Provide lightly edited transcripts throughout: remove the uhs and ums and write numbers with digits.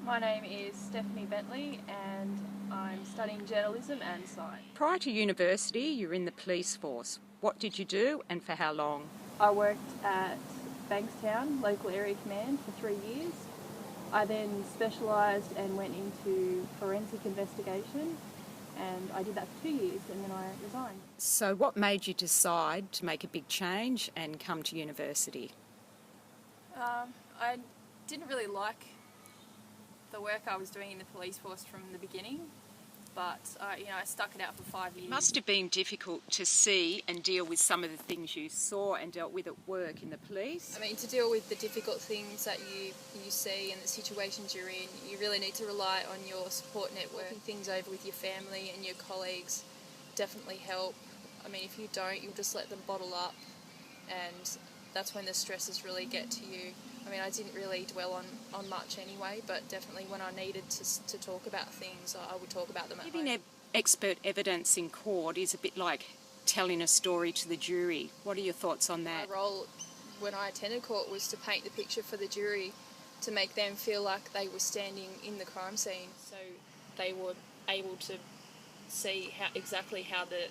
My name is Stephanie Bentley and I'm studying journalism and science. Prior to university, you were in the police force. What did you do and for how long? I worked at Bankstown Local Area Command for 3 years. I then specialised and went into forensic investigation, and I did that for 2 years and then I resigned. So what made you decide to make a big change and come to university? I didn't really like the work I was doing in the police force from the beginning, but I stuck it out for 5 years. It must have been difficult to see and deal with some of the things you saw and dealt with at work in the police. I mean, to deal with the difficult things that you see and the situations you're in, you really need to rely on your support network. Talking things over with your family and your colleagues definitely help. I mean, if you don't, you'll just let them bottle up, and that's when the stresses really get to you. I mean, I didn't really dwell on much anyway, but definitely when I needed to talk about things, I would talk about them at home. Giving expert evidence in court is a bit like telling a story to the jury. What are your thoughts on that? My role when I attended court was to paint the picture for the jury, to make them feel like they were standing in the crime scene, so they were able to see exactly how the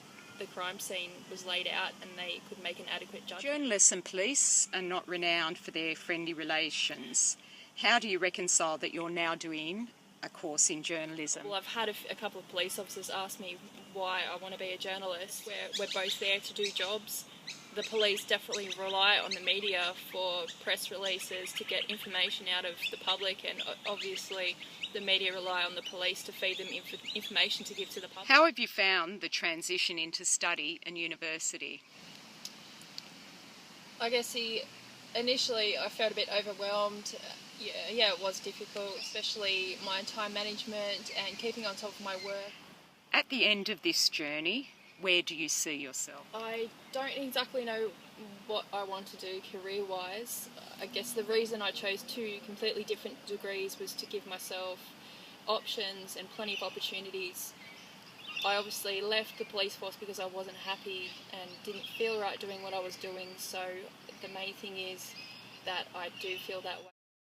crime scene was laid out and they could make an adequate judgment. Journalists and police are not renowned for their friendly relations. How do you reconcile that you're now doing a course in journalism? Well, I've had a couple of police officers ask me why I want to be a journalist. We're both there to do jobs. The police definitely rely on the media for press releases to get information out of the public, and obviously the media rely on the police to feed them information to give to the public. How have you found the transition into study and university? I guess initially I felt a bit overwhelmed. Yeah, it was difficult, especially my time management and keeping on top of my work. At the end of this journey, where do you see yourself? I don't exactly know what I want to do career-wise. I guess the reason I chose 2 completely different degrees was to give myself options and plenty of opportunities. I obviously left the police force because I wasn't happy and didn't feel right doing what I was doing, so the main thing is that I do feel that way.